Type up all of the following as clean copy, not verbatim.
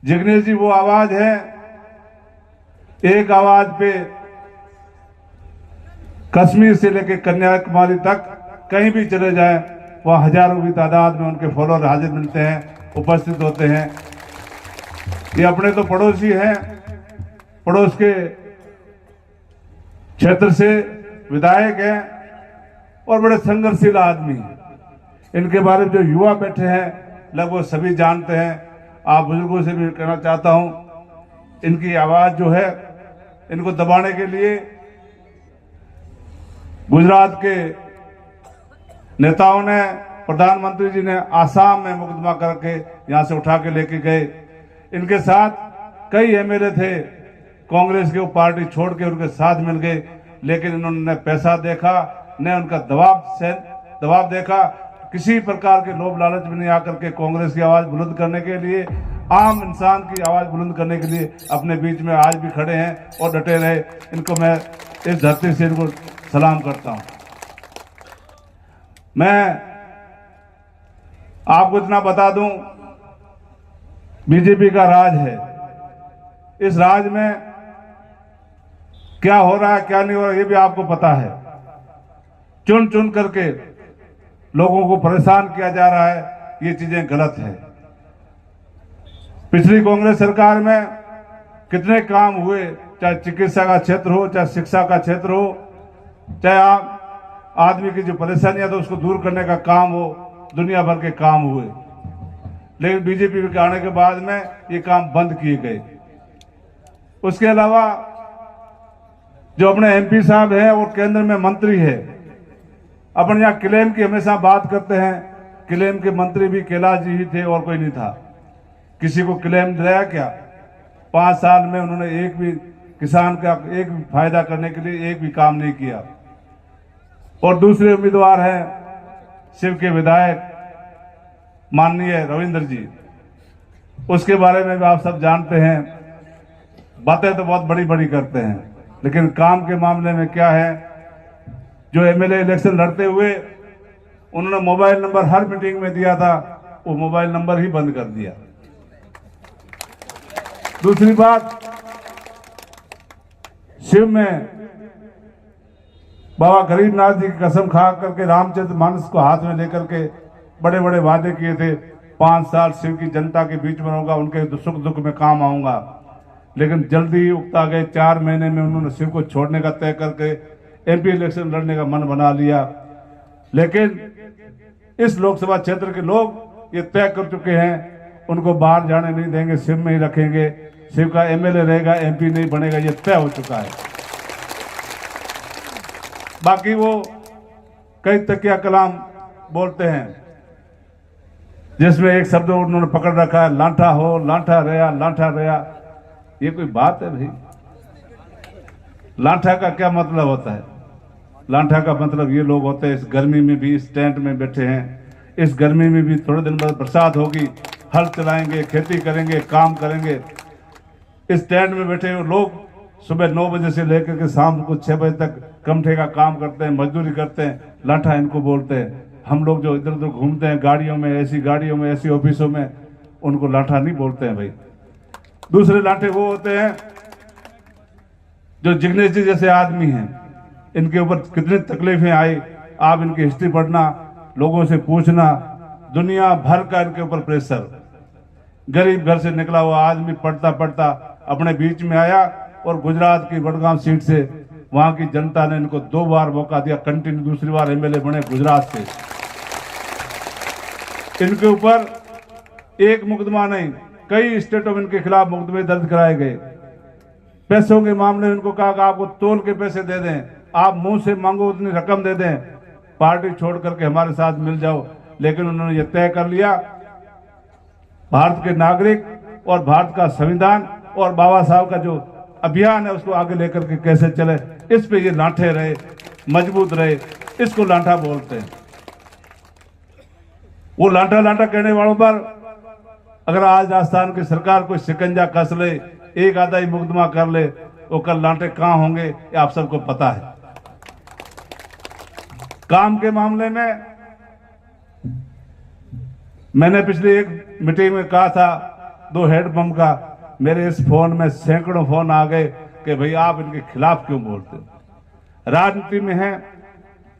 जिग्नेश जी वो आवाज है, एक आवाज पे कश्मीर से लेकर कन्याकुमारी तक कहीं भी चले जाएं, वहां हजारों की तादाद में उनके फॉलोअर हाजिर मिलते हैं, उपस्थित होते हैं। ये अपने तो पड़ोसी हैं, पड़ोस के क्षेत्र से विधायक हैं और बड़े संघर्षशील आदमी हैं। इनके बारे में जो युवा बैठे हैं लगभग सभी जानते हैं। आप बुजुर्गों से भी कहना चाहता हूं, इनकी आवाज जो है, इनको दबाने के लिए गुजरात के नेताओं ने, प्रधानमंत्री जी ने आसाम में मुकदमा करके यहां से उठा के लेके गए। इनके साथ कई एमएलए थे कांग्रेस के, वो पार्टी छोड़ के उनके साथ मिल गए, लेकिन इन्होंने पैसा देखा, न उनका दबाव देखा। किसी प्रकार के लोभ लालच में नहीं आकर के कांग्रेस की आवाज बुलंद करने के लिए, आम इंसान की आवाज बुलंद करने के लिए अपने बीच में आज भी खड़े हैं और डटे रहे। इनको मैं इस धरती से इनको सलाम करता हूं। मैं आपको इतना बता दूं, बीजेपी का राज है। इस राज में क्या हो रहा है, क्या नहीं हो रहा है, ये भी आपको पता है। चुन चुन करके लोगों को परेशान किया जा रहा है, ये चीजें गलत है। पिछली कांग्रेस सरकार में कितने काम हुए, चाहे चिकित्सा का क्षेत्र हो, चाहे शिक्षा का क्षेत्र हो, चाहे आम आदमी की जो परेशानियां तो उसको दूर करने का काम हो, दुनिया भर के काम हुए। लेकिन बीजेपी के आने के बाद में ये काम बंद किए गए। उसके अलावा जो अपने एमपी साहब हैं और केंद्र में मंत्री है, अपन यहाँ क्लेम की हमेशा बात करते हैं। क्लेम के मंत्री भी कैलाश जी ही थे और कोई नहीं था। किसी को क्लेम दिलाया क्या? 5 साल में उन्होंने एक भी किसान का एक भी फायदा करने के लिए एक भी काम नहीं किया। और दूसरे उम्मीदवार हैं शिव के विधायक माननीय रविंद्र जी, उसके बारे में भी आप सब जानते हैं। बातें तो बहुत बड़ी बड़ी करते हैं, लेकिन काम के मामले में क्या है? जो एमएलए इलेक्शन लड़ते हुए उन्होंने मोबाइल नंबर हर मीटिंग में दिया था, वो मोबाइल नंबर ही बंद कर दिया। दूसरी बात, शिव में बाबा गरीबनाथ जी की कसम खा करके रामचंद्र मानस को हाथ में लेकर के बड़े बड़े वादे किए थे। 5 साल शिव की जनता के बीच में रहूंगा, उनके सुख दुख में काम आऊंगा। लेकिन जल्दी ही उकता गए। 4 महीने में उन्होंने शिव को छोड़ने का तय करके एमपी इलेक्शन लड़ने का मन बना लिया। लेकिन इस लोकसभा क्षेत्र के लोग ये तय कर चुके हैं, उनको बाहर जाने नहीं देंगे, शिव में ही रखेंगे। शिव का एमएलए रहेगा, एमपी नहीं बनेगा, ये तय हो चुका है। बाकी वो कई तकिया कलाम बोलते हैं, जिसमें एक शब्द उन्होंने पकड़ रखा है, लांठा हो लांठा रहा, लांठा रहा। ये कोई बात है भाई? लांठा का क्या मतलब होता है? लांठा का मतलब ये लोग होते हैं, इस गर्मी में भी इस टेंट में बैठे हैं, इस गर्मी में भी थोड़े दिन बाद बरसात होगी, हल चलाएंगे, खेती करेंगे, काम करेंगे। इस टेंट में बैठे हुए लोग सुबह 9 बजे से लेकर के शाम को 6 बजे तक कमठे का काम करते हैं, मजदूरी करते हैं, लांठा इनको बोलते हैं। हम लोग जो इधर उधर घूमते हैं गाड़ियों में, ऐसी गाड़ियों में, ऐसी ऑफिसों में, उनको लांठा नहीं बोलते हैं भाई। दूसरे लांठे वो होते हैं जो जिग्नेश जी जैसे आदमी हैं, इनके ऊपर कितनी तकलीफें आई, आप इनकी हिस्ट्री पढ़ना, लोगों से पूछना, दुनिया भर का इनके ऊपर प्रेशर। गरीब घर से निकला हुआ आदमी पढ़ता पढ़ता अपने बीच में आया और गुजरात की बड़गांव सीट से वहां की जनता ने इनको 2 बार मौका दिया, कंटिन्यू दूसरी बार एमएलए बने गुजरात से। इनके ऊपर एक मुकदमा नहीं, कई स्टेटों में इनके खिलाफ मुकदमे दर्ज कराए गए। पैसों के मामले में इनको कहा कि आपको तोल के पैसे दे दें, आप मुंह से मांगो उतनी रकम दे दें, पार्टी छोड़ करके हमारे साथ मिल जाओ। लेकिन उन्होंने ये तय कर लिया, भारत के नागरिक और भारत का संविधान और बाबा साहब का जो अभियान है उसको आगे लेकर के कैसे चले, इस पे ये लांठे रहे, मजबूत रहे, इसको लांठा बोलते हैं। वो लांठा लांठा कहने वालों पर अगर आज राजस्थान की सरकार कोई शिकंजा कस ले, एक आधा ही मुकदमा कर ले, तो कल लांठे कहां होंगे ये आप सबको पता है। काम के मामले में मैंने पिछले एक मीटिंग में कहा था 2 हैंडपंप का, मेरे इस फोन में सैकड़ों फोन आ गए कि भाई आप इनके खिलाफ क्यों बोलते हो। राजनीति में है,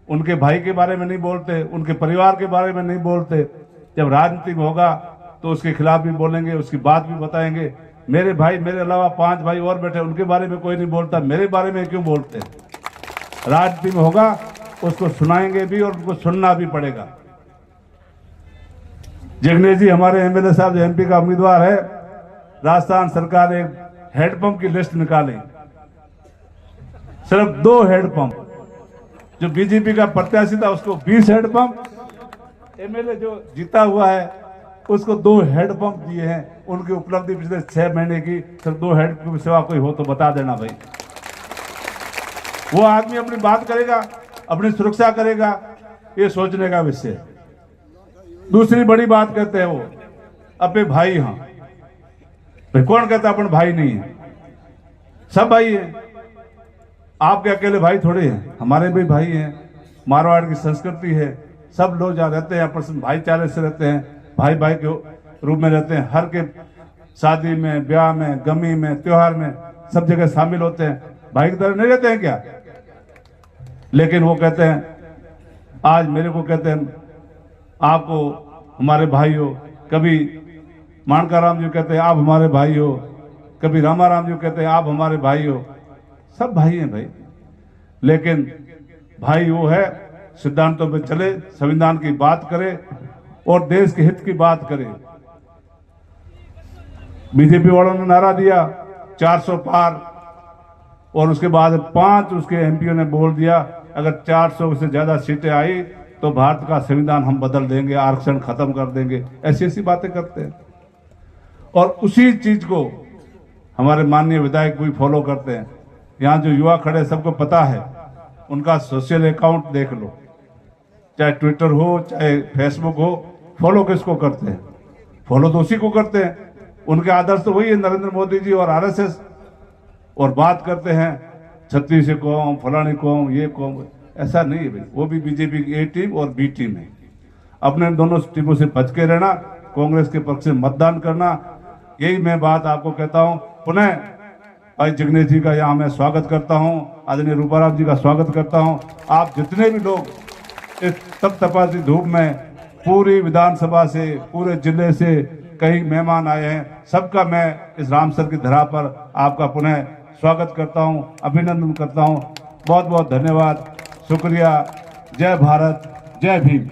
उनके भाई के बारे में नहीं बोलते, उनके परिवार के बारे में नहीं बोलते। जब राजनीति में होगा तो उसके खिलाफ भी बोलेंगे, उसकी बात भी बताएंगे। मेरे भाई, मेरे अलावा 5 भाई और बैठे, उनके बारे में कोई नहीं बोलता, मेरे बारे में क्यों बोलते। राजनीति में होगा उसको सुनाएंगे भी और उनको सुनना भी पड़ेगा। जिग्नेश जी हमारे एमएलए साहब जो एमपी का उम्मीदवार है, राजस्थान सरकार ने हैंडपंप की लिस्ट निकाली, सिर्फ 2 हैंडपंप। जो बीजेपी का प्रत्याशी था उसको 20 हैंडपंप, एमएलए जो जीता हुआ है उसको 2 हैंडपंप दिए हैं। उनकी उपलब्धि पिछले 6 महीने की, सिर्फ 2 हैंडपंप की सेवा कोई हो तो बता देना भाई। वो आदमी अपनी बात करेगा, अपनी सुरक्षा करेगा, ये सोचने का विषय। दूसरी बड़ी बात कहते हैं वो अपने भाई। हाँ भाई, कौन कहता अपन भाई नहीं है? सब भाई हैं। आपके अकेले भाई थोड़े हैं, हमारे भी भाई हैं। मारवाड़ की संस्कृति है, सब लोग जहाँ रहते हैं आपस में भाईचारे से रहते हैं, भाई भाई के रूप में रहते हैं। हर के शादी में, ब्याह में, गमी में, त्योहार में सब जगह शामिल होते हैं। भाई की तरह नहीं रहते हैं क्या? लेकिन वो कहते हैं, आज मेरे को कहते हैं आपको हमारे भाई हो, कभी मानकाराम जी कहते हैं आप हमारे भाई हो, कभी रामाराम जी कहते हैं आप हमारे भाई हो। सब भाई हैं भाई, लेकिन भाई वो है सिद्धांतों पे चले, संविधान की बात करे और देश के हित की बात करे। बीजेपी वालों ने नारा दिया 400 पार, और उसके बाद 5 उसके एमपीओ ने बोल दिया अगर 400 से ज्यादा सीटें आई तो भारत का संविधान हम बदल देंगे, आरक्षण खत्म कर देंगे। ऐसी ऐसी बातें करते हैं और उसी चीज को हमारे माननीय विधायक भी फॉलो करते हैं। यहाँ जो युवा खड़े सबको पता है, उनका सोशल अकाउंट देख लो, चाहे ट्विटर हो चाहे फेसबुक हो, फॉलो किसको करते हैं? फॉलो तो उसी को करते हैं। उनके आदर्श तो वही है, नरेंद्र मोदी जी और आरएसएस। और बात करते हैं छत्तीस कौम, फलानी कौम, ये कौम। ऐसा नहीं है भाई, वो भी बीजेपी की ए टीम और बी टीम है। अपने दोनों टीमों से बच के रहना, कांग्रेस के पक्ष से मतदान करना, यही मैं बात आपको कहता हूं। पुनः भाई जिग्नेश जी का यहाँ मैं स्वागत करता हूं, आदरणीय रूपाराम जी का स्वागत करता हूं। आप जितने भी लोग इस तपतपाती धूप में पूरी विधानसभा से, पूरे जिले से कई मेहमान आए हैं, सबका मैं इस रामसर की धरा पर आपका पुनः स्वागत करता हूं, अभिनंदन करता हूं। बहुत बहुत धन्यवाद, शुक्रिया। जय भारत, जय भीम।